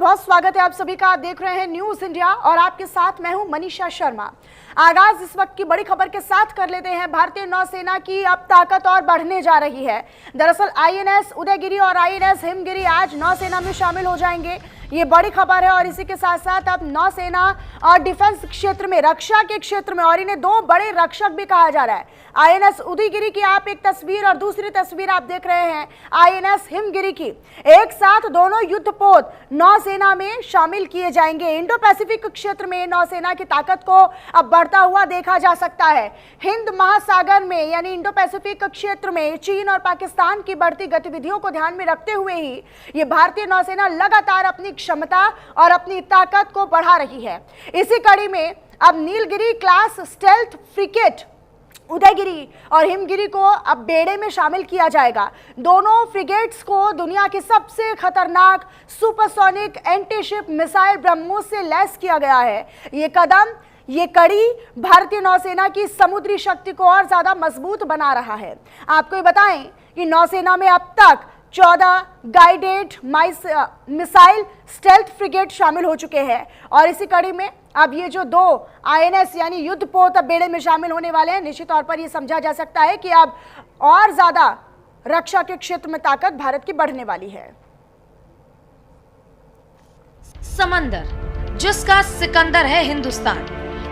बहुत स्वागत है आप सभी का। आप देख रहे हैं न्यूज इंडिया और आपके साथ मैं हूं मनीषा शर्मा। आगाज इस वक्त की बड़ी खबर के साथ कर लेते हैं। भारतीय नौसेना की अब ताकत और बढ़ने जा रही है। दरअसल आईएनएस उदयगिरी और आईएनएस हिमगिरी आज नौसेना में शामिल हो जाएंगे, ये बड़ी खबर है। और इसी के साथ साथ अब नौसेना और डिफेंस क्षेत्र में, रक्षा के क्षेत्र में, और इन्हें दो बड़े रक्षक भी कहा जा रहा है। आईएनएस उदयगिरी की आप एक तस्वीर और दूसरी तस्वीर आप देख रहे हैं आईएनएस हिमगिरी की। एक साथ दोनों युद्धपोत नौसेना में शामिल किए जाएंगे। इंडो पैसिफिक क्षेत्र में नौसेना की ताकत को अब बढ़ता हुआ देखा जा सकता है। हिंद महासागर में यानी इंडो पैसिफिक क्षेत्र में चीन और पाकिस्तान की बढ़ती गतिविधियों को ध्यान में रखते हुए ही ये भारतीय नौसेना लगातार अपनी क्षमता और अपनी ताकत को बढ़ा रही है। इसी कड़ी में अब Nilgiri class stealth frigate Udaygiri और हिमगिरी को अब बेड़े में शामिल किया जाएगा। दोनों फ्रिगेट्स को दुनिया की सबसे खतरनाक सुपरसोनिक एंटीशिप मिसाइल ब्रह्मोस से लैस किया गया है। ये कड़ी भारतीय नौसेना की समुद्री शक्ति को और ज्यादा मजबूत बना रहा है। आपको ये बताएं कि नौसेना में अब तक 14 गाइडेड मिसाइल स्टेल्थ फ्रिगेट शामिल हो चुके हैं। और इसी कड़ी में अब ये जो दो आईएनएस यानी युद्धपोत अब बेड़े में शामिल होने वाले हैं, निश्चित तौर पर यह समझा जा सकता है कि अब और ज्यादा रक्षा के क्षेत्र में ताकत भारत की बढ़ने वाली है। समंदर जिसका सिकंदर है हिंदुस्तान,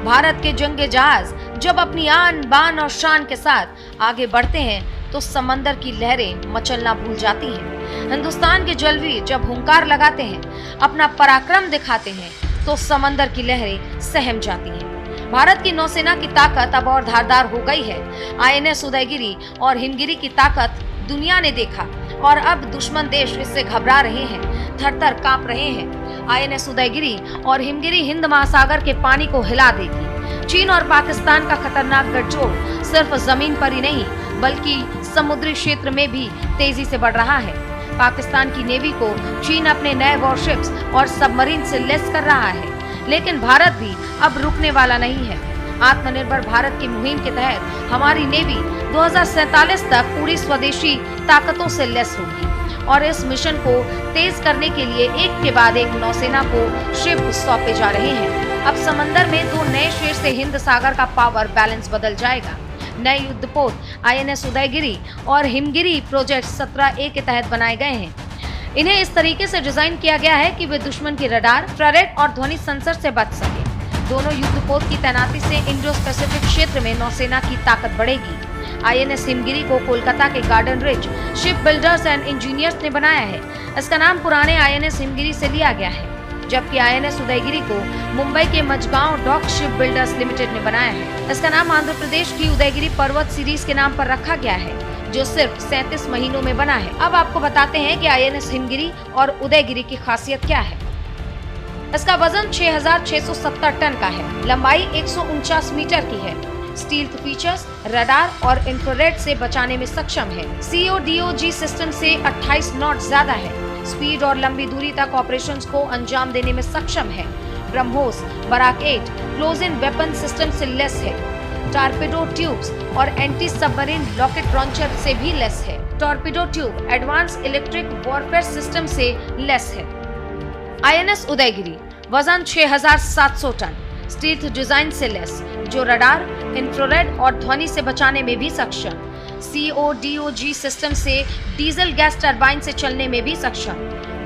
भारत के जंगी जहाज जब अपनी आन बान और शान के साथ आगे बढ़ते हैं तो समंदर की लहरें मचलना भूल जाती हैं। हिंदुस्तान के जलवीर जब हुंकार लगाते हैं, अपना पराक्रम दिखाते हैं, तो समंदर की लहरें सहम जाती हैं। भारत की नौसेना की ताकत अब और धारदार हो गई है। आईएनएस उदयगिरी और हिमगिरी की ताकत दुनिया ने देखा और अब दुश्मन देश इससे घबरा रहे हैं, थर-थर कांप रहे हैं। आईएनएस उदयगिरी और हिमगिरी हिंद महासागर के पानी को हिला देगी। चीन और पाकिस्तान का खतरनाक गठजोड़ सिर्फ जमीन पर ही नहीं बल्कि समुद्री क्षेत्र में भी तेजी से बढ़ रहा है। पाकिस्तान की नेवी को चीन अपने नए वॉरशिप्स और सबमरीन से लैस कर रहा है, लेकिन भारत भी अब रुकने वाला नहीं है। आत्मनिर्भर भारत की मुहिम के तहत हमारी नेवी 2047 तक पूरी स्वदेशी ताकतों से लैस होगी और इस मिशन को तेज करने के लिए एक के बाद एक नौसेना को शिप सौंपे जा रहे हैं। अब समंदर में दो नए शेर से हिंद सागर का पावर बैलेंस बदल जाएगा। नए युद्धपोत आईएनएस उदयगिरी और हिमगिरी प्रोजेक्ट 17A के तहत बनाए गए हैं। इन्हें इस तरीके से डिजाइन किया गया है कि वे दुश्मन की रडार, इंफ्रारेड और ध्वनि सेंसर से बच सके। दोनों युद्धपोत की तैनाती से इंडो पैसिफिक क्षेत्र में नौसेना की ताकत बढ़ेगी। आईएनएस हिमगिरी को कोलकाता के garden ridge ship builders and engineers ने बनाया है। इसका नाम पुराने आईएनएस हिमगिरी से लिया गया है, जबकि आईएनएस उदयगिरी को मुंबई के Mazagon dock ship builders limited ने बनाया है। इसका नाम आंध्र प्रदेश की उदयगिरी पर्वत सीरीज के नाम पर रखा गया है, जो सिर्फ 37 महीनों में बना है। अब आपको बताते हैं कि आईएनएस हिमगिरी और उदयगिरी की खासियत क्या है। इसका वजन 6670 टन का है, लंबाई 149 मीटर की है। स्टील्थ फीचर्स रडार और इंफ्रारेड से बचाने में सक्षम है। CODOG सिस्टम से 28 नॉट ज्यादा है। स्पीड और लंबी दूरी तक ऑपरेशंस को अंजाम देने में सक्षम है। BrahMos Barak 8 close in weapon system से लेस है। टॉर्पेडो ट्यूब्स और एंटी सबमरीन रॉकेट लॉन्चर से भी लेस है। Torpedo tube advance electric warfare system से लेस है। आईएनएस उदयगिरी वजन 6700 टन, स्टील्थ डिजाइन से लेस, जो रडार, इंफ्रारेड और ध्वनि से बचाने में भी सक्षम। CODOG सिस्टम से डीजल गैस टरबाइन से चलने में भी सक्षम।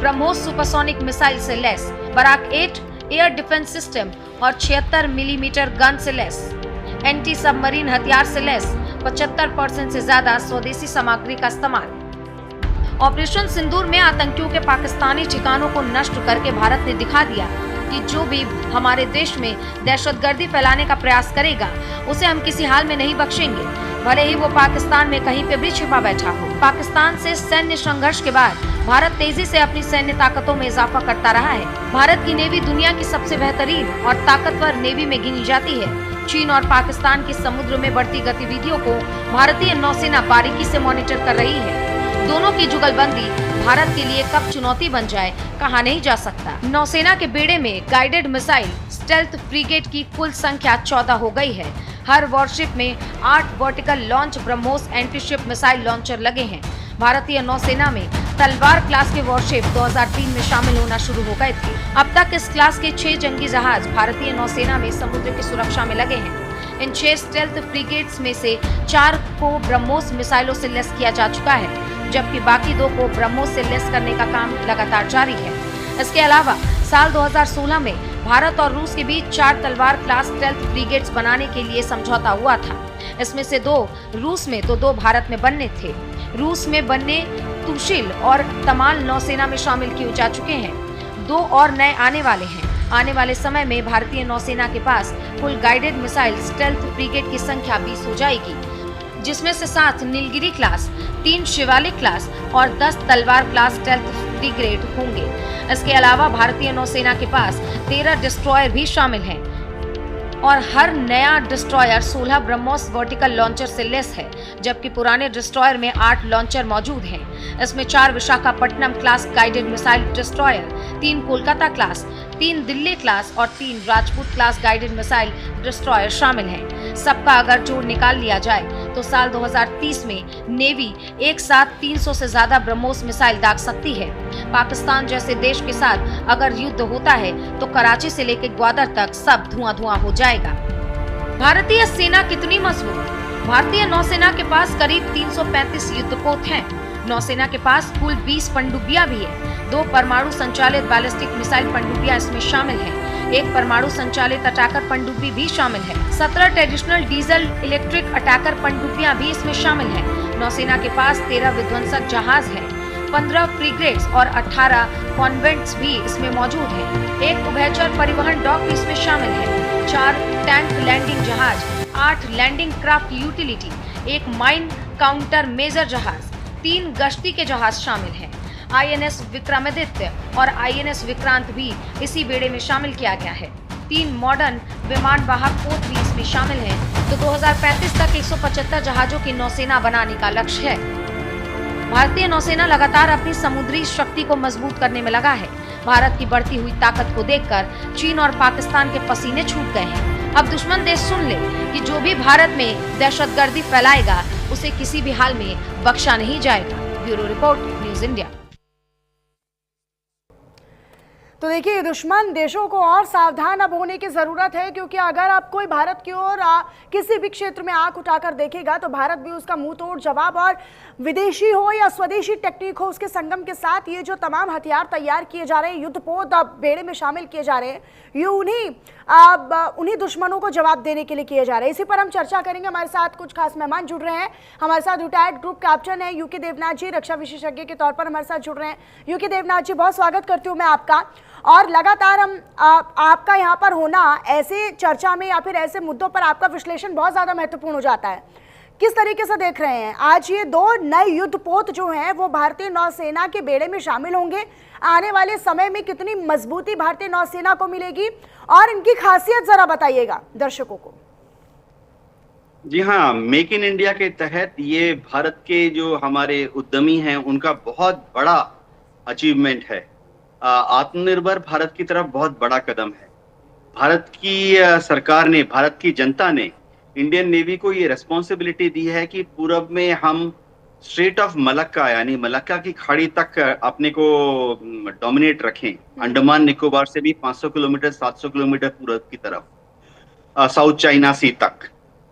ब्रह्मोस सुपरसोनिक मिसाइल से लेस, बराक 8 एयर डिफेंस सिस्टम और 76 मिलीमीटर गन से लेस, एंटी सबमरीन हथियार से लेस, 75% से ज्यादा स्वदेशी सामग्री का इस्तेमाल। ऑपरेशन सिंदूर में आतंकियों के पाकिस्तानी ठिकानों को नष्ट करके भारत ने दिखा दिया कि जो भी हमारे देश में दहशतगर्दी फैलाने का प्रयास करेगा उसे हम किसी हाल में नहीं बख्शेंगे, भले ही वो पाकिस्तान में कहीं पे भी छिपा बैठा हो। पाकिस्तान से सैन्य संघर्ष के बाद भारत तेजी से अपनी सैन्य ताकतों में इजाफा करता रहा है। भारत की नेवी दुनिया की सबसे बेहतरीन और ताकतवर नेवी में गिनी जाती है। चीन और पाकिस्तान की समुद्र में बढ़ती गतिविधियों को भारतीय नौसेना बारीकी से मॉनिटर कर रही है। दोनों की जुगलबंदी भारत के लिए कब चुनौती बन जाए कहा नहीं जा सकता। नौसेना के बेड़े में गाइडेड मिसाइल स्टेल्थ फ्रिगेट की कुल संख्या 14 हो गई है। हर वॉरशिप में 8 vertical launch BrahMos antiship missile launcher लगे हैं। भारतीय नौसेना में तलवार क्लास के वॉरशिप 2003 में शामिल होना शुरू हो गए थे। अब तक इस क्लास के 6 जंगी जहाज भारतीय नौसेना में समुद्र की सुरक्षा में लगे हैं। इन 6 स्टेल्थ फ्रिगेट्स में से 4 को ब्रह्मोस मिसाइलों से लैस किया जा चुका है, जबकि बाकी 2 को ब्रह्मोस से लैस करने का काम लगातार जारी है। इसके अलावा साल 2016 में भारत और रूस के बीच 4 तलवार क्लास स्टेल्थ फ्रिगेट्स बनाने के लिए समझौता हुआ था। इसमें से 2 रूस में तो 2 भारत में बनने थे। रूस में बनने तुशिल और तमाल नौसेना में शामिल किए जा चुके हैं। 2 और नए आने वाले हैं। आने वाले समय में भारतीय नौसेना के पास कुल गाइडेड मिसाइल स्टेल्थ फ्रिगेट की संख्या 20 हो जाएगी, जिसमें से 7 नीलगिरी क्लास, 3 शिवालिक क्लास और 10 तलवार क्लास स्टेल्थ फ्रिगेट होंगे। इसके अलावा भारतीय नौसेना के पास 13 डिस्ट्रॉयर भी शामिल हैं और हर नया डिस्ट्रॉयर 16 ब्रह्मोस वर्टिकल लॉन्चर से लेस है, जबकि पुराने डिस्ट्रॉयर में 8 लॉन्चर मौजूद हैं। इसमें 4 Visakhapatnam class guided missile destroyer, 3 Kolkata class, 3 Delhi class और 3 Rajput class guided missile destroyer शामिल हैं। सबका अगर जोड़ निकाल लिया जाए तो साल 2030 में नेवी एक साथ 300 से ज्यादा ब्रह्मोस मिसाइल दाग सकती है। पाकिस्तान जैसे देश के साथ अगर युद्ध होता है तो कराची से लेकर ग्वादर तक सब धुआं हो जाएगा। भारतीय सेना कितनी मजबूत? भारतीय नौसेना के पास करीब 335 युद्धपोत हैं। नौसेना के पास कुल 20 पनडुब्बियां भी है। 2 परमाणु संचालित बैलिस्टिक मिसाइल पनडुब्बियां इसमें शामिल हैं। 1 परमाणु संचालित अटैकर पनडुब्बी भी शामिल है। 17 ट्रेडिशनल डीजल इलेक्ट्रिक अटैकर पनडुब्बियां भी इसमें शामिल हैं। नौसेना के पास 13 विध्वंसक जहाज हैं, 15 फ्रिगेट्स और 18 कॉन्वेंट्स भी इसमें मौजूद हैं। 1 उभयचर परिवहन डॉक भी इसमें शामिल है। 4 टैंक लैंडिंग जहाज, 8 landing craft utility, 1 mine countermeasure जहाज, 3 गश्ती के जहाज शामिल हैं। INS विक्रमादित्य और INS विक्रांत भी इसी बेड़े में शामिल किया गया है। 3 मॉडर्न विमान वाहक पोत भी इसमें शामिल हैं। तो 2035 तक 175 जहाजों की नौसेना बनाने का लक्ष्य है। भारतीय नौसेना लगातार अपनी समुद्री शक्ति को मजबूत करने में लगा है। भारत की बढ़ती हुई ताकत को देखकर चीन और पाकिस्तान के पसीने छूट गए हैं। अब दुश्मन देश सुन ले कि जो भी भारत में दहशतगर्दी फैलाएगा उसे किसी भी हाल में बख्शा नहीं जाएगा। Bureau report, news India. तो देखिए, दुश्मन देशों को और सावधान अब होने की ज़रूरत है, क्योंकि अगर अब कोई भारत की ओर किसी भी क्षेत्र में आंख उठाकर देखेगा तो भारत भी उसका मुंह तोड़ जवाब, और विदेशी हो या स्वदेशी टेक्निक हो, उसके संगम के साथ ये जो तमाम हथियार तैयार किए जा रहे हैं, युद्धपोत बेड़े में शामिल किए जा रहे हैं, ये उन्हीं दुश्मनों को जवाब देने के लिए किए जा रहे हैं। इसी पर हम चर्चा करेंगे। हमारे साथ कुछ खास मेहमान जुड़ रहे हैं। हमारे साथ रिटायर्ड ग्रुप कैप्टन है यूके देवनाथ जी, रक्षा विशेषज्ञ के तौर पर हमारे साथ जुड़ रहे हैं। यूके देवनाथ जी, बहुत स्वागत करती हूँ मैं आपका। और लगातार हम आपका यहाँ पर होना ऐसे चर्चा में या फिर ऐसे मुद्दों पर आपका विश्लेषण बहुत ज़्यादा महत्वपूर्ण हो जाता है। किस तरीके से देख रहे हैं आज ये 2 नए युद्धपोत जो हैं वो भारतीय नौसेना के बेड़े में शामिल होंगे? आने वाले समय में कितनी मजबूती भारतीय नौसेना को मिलेगी और इनकी खासियत जरा बताइएगा दर्शकों को। जी हाँ, मेक इन इंडिया के तहत ये भारत के जो हमारे उद्यमी हैं उनका बहुत बड़ा अचीवमेंट है। आत्मनिर्भर भारत की तरफ बहुत बड़ा कदम है। भारत की सरकार ने, भारत की जनता ने इंडियन नेवी को ये रेस्पॉन्सिबिलिटी दी है कि पूरब में हम स्ट्रेट ऑफ मलक्का यानी मलक्का की खाड़ी तक अपने को डोमिनेट रखें। अंडमान निकोबार से भी 500 किलोमीटर 700 किलोमीटर पूरब की तरफ, साउथ चाइना सी तक,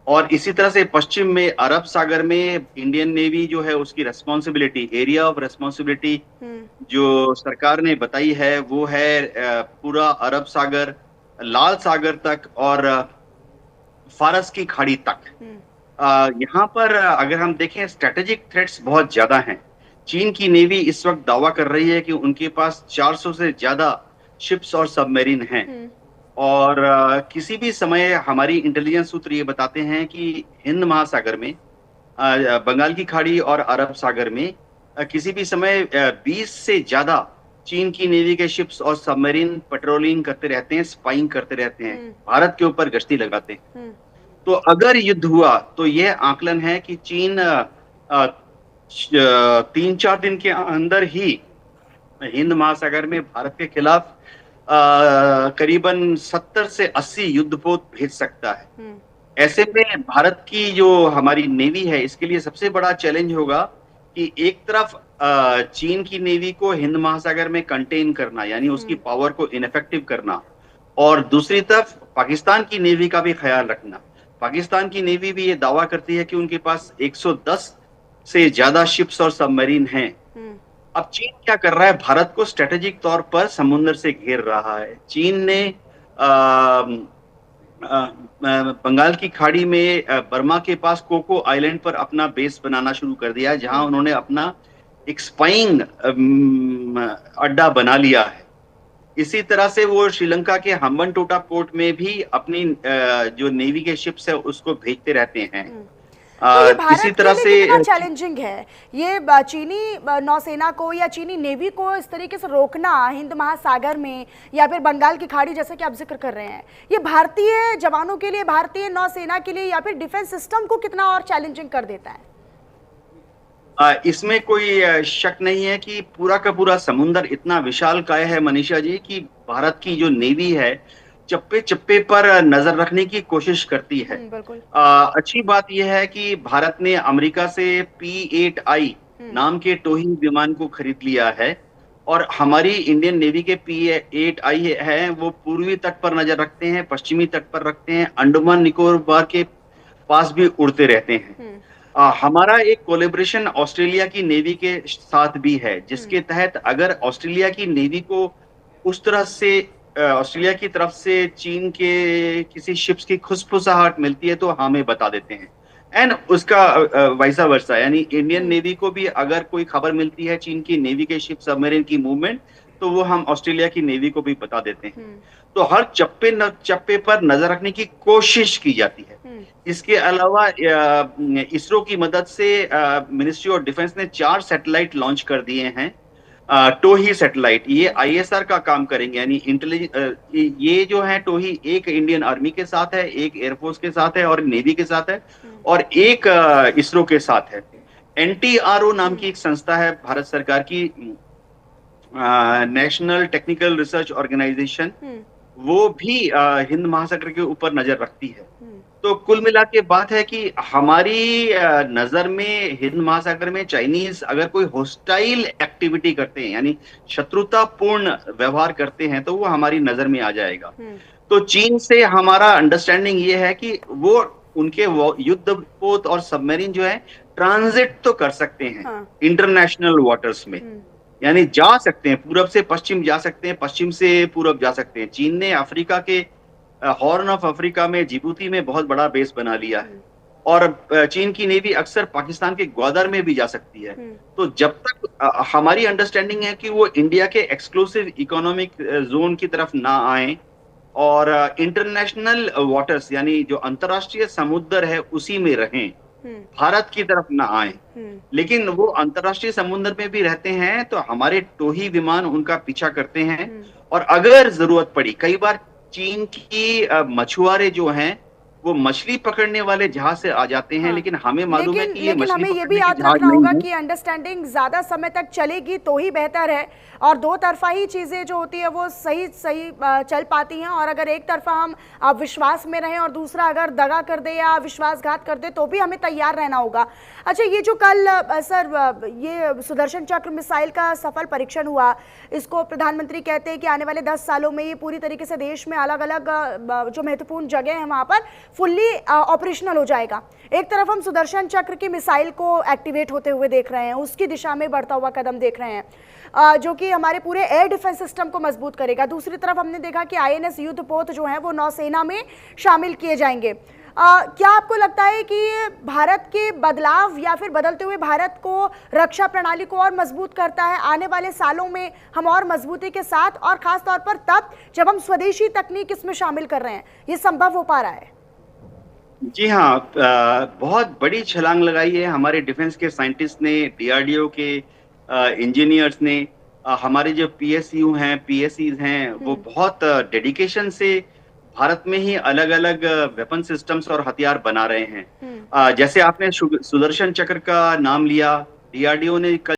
और इसी तरह से पश्चिम में अरब सागर में इंडियन नेवी जो है उसकी रेस्पॉन्सिबिलिटी, एरिया ऑफ रेस्पॉन्सिबिलिटी जो सरकार ने बताई है वो है पूरा अरब सागर, लाल सागर तक और फारस की खाड़ी तक। यहाँ पर अगर हम देखें स्ट्रेटेजिक थ्रेट्स बहुत ज्यादा हैं। चीन की नेवी इस वक्त दावा कर रही है कि उनके पास 400 से ज्यादा शिप्स और सबमरीन हैं, और किसी भी समय हमारी इंटेलिजेंस सूत्र ये बताते हैं कि हिंद महासागर में, बंगाल की खाड़ी और अरब सागर में किसी भी समय 20 से ज्यादा चीन की नेवी के शिप्स और सबमरीन पेट्रोलिंग करते रहते हैं, स्पाइंग करते रहते हैं, भारत के ऊपर गश्ती लगाते हैं। तो अगर युद्ध हुआ तो यह आकलन है कि चीन 3-4 दिन के अंदर ही हिंद महासागर में भारत के खिलाफ करीबन 70 से 80 युद्धपोत भेज सकता है। ऐसे में भारत की जो हमारी नेवी है इसके लिए सबसे बड़ा चैलेंज होगा कि एक तरफ चीन की नेवी को हिंद महासागर में कंटेन करना, यानी उसकी पावर को इनफेक्टिव करना, और दूसरी तरफ पाकिस्तान की नेवी का भी ख्याल रखना। पाकिस्तान की नेवी भी ये दावा करती है कि उनके पास 110 से ज्यादा शिप्स और सबमरीन हैं। अब चीन क्या कर रहा है? भारत को स्ट्रेटेजिक तौर पर समुद्र से घेर रहा है। चीन ने बंगाल की खाड़ी में बर्मा के पास कोको आइलैंड पर अपना बेस बनाना शुरू कर दिया है, जहां उन्होंने अपना एक स्पाइंग अड्डा बना लिया है। इसी तरह से वो श्रीलंका के हम्बनटोटा पोर्ट में भी अपनी जो नेवी के शिप्स है उसको भेजते रहते हैं। तो ये भारत इसी तरह के से लिए कितना चैलेंजिंग है ये चीनी नौसेना को या चीनी नेवी को इस तरीके से रोकना हिंद महासागर में या फिर बंगाल की खाड़ी, जैसे कि आप जिक्र कर रहे हैं, ये भारतीय जवानों के लिए, भारतीय नौसेना के लिए या फिर डिफेंस सिस्टम को कितना और चैलेंजिंग कर देता है? इसमें कोई शक नहीं है कि पूरा का पूरा समुंदर इतना विशालकाय है मनीषा जी, कि भारत की जो नेवी है चप्पे चप्पे पर नजर रखने की कोशिश करती है। बिल्कुल। अच्छी बात यह है कि भारत ने अमेरिका से P-8I नाम के टोही विमान को खरीद लिया है, और हमारी इंडियन नेवी के P-8I है वो पूर्वी तट पर नजर रखते हैं, पश्चिमी तट पर रखते हैं, अंडमान निकोबार के पास भी उड़ते रहते हैं। हमारा एक कोलैबोरेशन ऑस्ट्रेलिया की नेवी के साथ भी है, जिसके तहत अगर ऑस्ट्रेलिया की नेवी को उस तरह से ऑस्ट्रेलिया की तरफ से चीन के किसी शिप्स की खुसफुसाहट मिलती है तो हमें बता देते हैं, एंड उसका वाइसा वर्सा, यानी इंडियन नेवी को भी अगर कोई खबर मिलती है चीन की नेवी के शिप सबमरीन की मूवमेंट, तो वो हम ऑस्ट्रेलिया की नेवी को भी बता देते हैं। तो हर चप्पे पर नजर रखने की कोशिश की जाती है। इसके अलावा इसरो की मदद से मिनिस्ट्री ऑफ डिफेंस ने 4 सैटेलाइट लॉन्च कर दिए हैं। टोही सैटेलाइट, ये ISR का काम करेंगे, यानी इंटेलिजेंस। ये जो है टोही, एक इंडियन आर्मी के साथ है, एक एयरफोर्स के साथ है और नेवी के साथ है, और एक इसरो के साथ है। NTRO नाम की एक संस्था है भारत सरकार की, नेशनल टेक्निकल रिसर्च ऑर्गेनाइजेशन, वो भी हिंद महासागर के ऊपर नजर रखती है। तो कुल मिला के बात है कि हमारी नजर में हिंद महासागर में चाइनीज अगर कोई होस्टाइल एक्टिविटी करते हैं, यानी शत्रुतापूर्ण व्यवहार करते हैं, तो वो हमारी नजर में आ जाएगा। तो चीन से हमारा अंडरस्टैंडिंग ये है कि वो उनके युद्धपोत और सबमरीन जो है ट्रांजिट तो कर सकते हैं इंटरनेशनल वाटर्स में, यानी जा सकते हैं, पूरब से पश्चिम जा सकते हैं, पश्चिम से पूरब जा सकते हैं। चीन ने अफ्रीका के हॉर्न ऑफ अफ्रीका में, जिबूती में बहुत बड़ा बेस बना लिया है, और चीन की नेवी अक्सर पाकिस्तान के ग्वादर में भी जा सकती है। तो जब तक हमारी अंडरस्टैंडिंग है कि वो इंडिया के एक्सक्लूसिव इकोनॉमिक जोन की तरफ ना आए और इंटरनेशनल वाटर्स, यानी जो अंतर्राष्ट्रीय समुद्र है उसी में रहें, भारत की तरफ ना आए, लेकिन वो अंतर्राष्ट्रीय समुद्र में भी रहते हैं तो हमारे टोही विमान उनका पीछा करते हैं, और अगर जरूरत पड़ी, कई बार चीन की मछुआरे जो हैं वो मछली पकड़ने वाले जहाज से आ जाते हैं, लेकिन हमें मालूम है कि ये मछली हमें ये भी याद रखना होगा कि अंडरस्टैंडिंग ज्यादा समय तक चलेगी तो ही बेहतर है, और दो तरफा ही चीजें जो होती है वो सही चल पाती हैं। और अगर एक तरफा हम विश्वास में रहें और दूसरा अगर दगा कर दे या विश्वासघात कर दे तो भी हमें तैयार रहना होगा। अच्छा, ये जो कल सर ये सुदर्शन चक्र मिसाइल का सफल परीक्षण हुआ, इसको प्रधानमंत्री कहते हैं कि आने वाले 10 सालों में ये पूरी तरीके से देश में अलग अलग जो महत्वपूर्ण जगह है वहां पर फुल्ली ऑपरेशनल हो जाएगा। एक तरफ हम सुदर्शन चक्र की मिसाइल को एक्टिवेट होते हुए देख रहे हैं, उसकी दिशा में बढ़ता हुआ कदम देख रहे हैं, जो कि हमारे पूरे एयर डिफेंस सिस्टम को मजबूत करेगा। दूसरी तरफ हमने देखा कि INS युद्धपोत जो है वो नौसेना में शामिल किए जाएंगे। क्या आपको लगता है कि भारत के बदलाव या फिर बदलते हुए भारत को रक्षा प्रणाली को और मजबूत करता है? आने वाले सालों में हम और मजबूती के साथ, और खास तौर पर तब जब हम स्वदेशी तकनीक इसमें शामिल कर रहे हैं, ये संभव हो पा रहा है? जी हाँ, बहुत बड़ी छलांग लगाई है हमारे डिफेंस के साइंटिस्ट ने, DRDO के इंजीनियर्स ने। हमारे जो PSU हैं, PSEs हैं, वो बहुत डेडिकेशन से भारत में ही अलग अलग वेपन सिस्टम्स और हथियार बना रहे हैं। जैसे आपने सुदर्शन चक्र का नाम लिया, DRDO ने